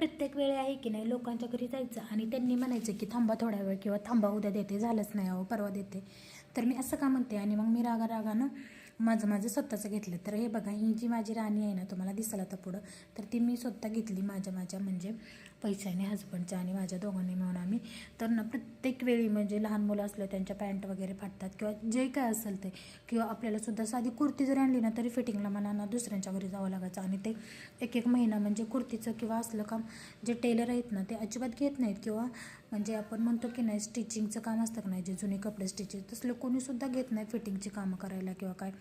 प्रत्येक वेळी आहे की नाही लोकांच्या घरी जायचं आणि त्यांनी म्हणायचं की थांबा थोडा वेळ किंवा थांबा उद्या देते, झालंच नाही अहो परवा देते. तर मी असं का म्हणते आणि मग मी रागारागानं माझं स्वतःचं घेतलं. तर हे बघा, ही जी माझी राणी आहे ना, तुम्हाला दिसेल आता पुढं, तर ती मी स्वतः घेतली माझ्या म्हणजे पैशाने, हजबंडच्या आणि माझ्या दोघांनी मिळून आम्ही. तर ना प्रत्येक वेळी म्हणजे लहान मुलं असलं त्यांच्या पॅन्ट वगैरे फाटतात किंवा जे काय असेल ते, किंवा आपल्याला सुद्धा साधी कुर्ती जरी आणली ना तरी फिटिंगला मला ना दुसऱ्यांच्या घरी जावं लागायचं. आणि ते एक महिना म्हणजे कुर्तीचं किंवा असलं काम जे टेलर आहेत ना ते अजिबात घेत नाहीत. किंवा म्हणजे आपण म्हणतो की नाही स्टिचिंगचं काम असतं की नाही, जे जुने कपडे स्टिचिंग, तसलं कोणीसुद्धा घेत नाही फिटिंगची कामं करायला किंवा काय.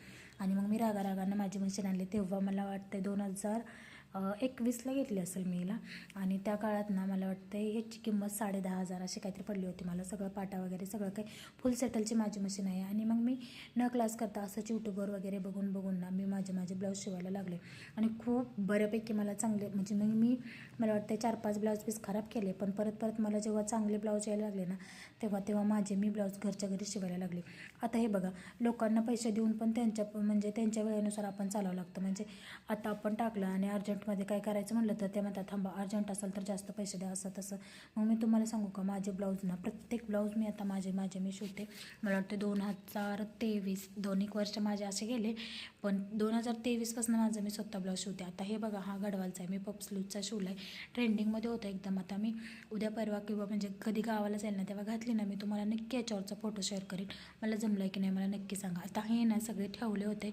आणि मग मी रागारागानं माझी मशीन आणली. तेव्हा मला वाटतं 2021ला घेतली असेल मी हिला. आणि त्या काळात ना मला वाटतं ह्याची किंमत 10,500 अशी काहीतरी पडली होती मला. सगळं पाटा वगैरे सगळं काही फुल सेटलची माझी मशीन आहे. आणि मग मी न क्लास करता असंच यूट्यूबवर वगैरे बघून ना मी माझे ब्लाऊज शिवायला लागले. आणि खूप बऱ्यापैकी मला चांगले म्हणजे मला वाटतं 4-5 ब्लाऊज पीस खराब केले. पण परत मला जेव्हा चांगले ब्लाऊज यायला लागले ना तेव्हा मी ब्लाऊज घरच्या घरी शिवायला लागले. आता हे बघा, लोकांना पैसे देऊन पण त्यांच्या वेळेनुसार आपण चालावं लागतं. म्हणजे आता आपण टाकलं आणि अर्जंटमध्ये काय करायचं म्हणलं तर ते म्हणतात थांबा, अर्जंट असेल तर जास्त पैसे द्या, असं तसं. मग मी तुम्हाला सांगू का, माझे ब्लाऊज ना प्रत्येक ब्लाऊज मी आता माझे मी शिवते. मला वाटते 2023 2-1 वर्ष माझे असे गेले. पण 2023पासून माझं मी स्वतः ब्लाऊज शिवते. आता हे बघा, हा गडवालचा आहे, मी पप स्लीवचा शिवला आहे. ट्रेंडिंगमध्ये होतं एकदम. आता मी उद्या परवा किंवा म्हणजे कधी गावाला जाईल ना तेव्हा घातली ना मी तुम्हाला नक्की याच्यावरचा फोटो शेअर करीन. मला जमलं आहे की नाही मला नक्की सांगा. आता हे ना सगळे ठेवले होते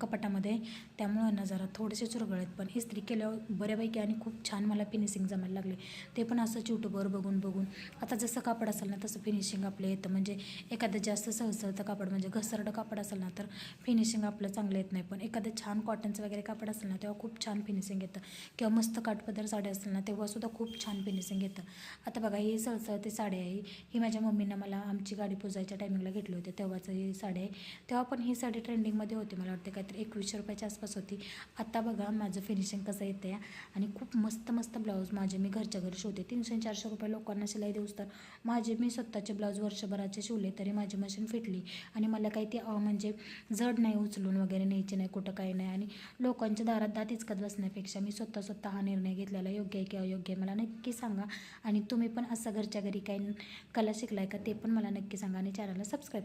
कपाटामध्ये, त्यामुळं ना जरा थोडेसे चुरगळत, पण इस्त्री केल्यावर बऱ्यापैकी आणि खूप छान मला फिनिशिंग जमायला लागले. ते पण असंच यूट्यूबवर बघून आता जसं कापड असेल ना तसं फिनिशिंग आपलं येतं. म्हणजे एखादं जास्त सळसळतं कापड म्हणजे घसरडं कापड असेल ना तर फिनिशिंग आपलं चांगलं येत नाही. पण एखादं छान कॉटनचं वगैरे कापड असेल ना तेव्हा खूप छान फिनिशिंग येतं. किंवा मस्त काठपदर साडी असेल ना तेव्हासुद्धा खूप छान फिनिशिंग येतं. आता बघा, ही सळसळती साडी आहे. ही माझ्या मम्मीनं मला आमची गाडी पुजायच्या टायमिंगला घेतली होती तेव्हाच ही साडी आहे. तेव्हा पण ही साडी ट्रेंडिंगमध्ये होती. मला वाटते काहीतरी 2100 रुपयाच्या आसपास होती. आता बघा माझं फिनिशिंग कसं येतं आहे. आणि खूप मस्त ब्लाऊज मी घरच्या घरी शिवते. 300-400 रुपये लोकांना शिलाई देऊस तर मी स्वतःचे ब्लाऊज वर्षभराचे शिवले तरी माझी मशीन फिटली. आणि मला काही ते म्हणजे जड नाही, उचलून वगैरे न्यायचे नाही कुठं, काही नाही. आणि लोकांच्या दारात दात इचकत बसण्यापेक्षा मी स्वतः हा निर्णय घेतलेला योग्य आहे की अयोग्य आहे मला नक्की सांगा. आणि तुम्ही पण असं घरच्या घरी काही कला शिकलाय का ते पण मला नक्की सांगा. आणि चॅनलला सबस्क्राईब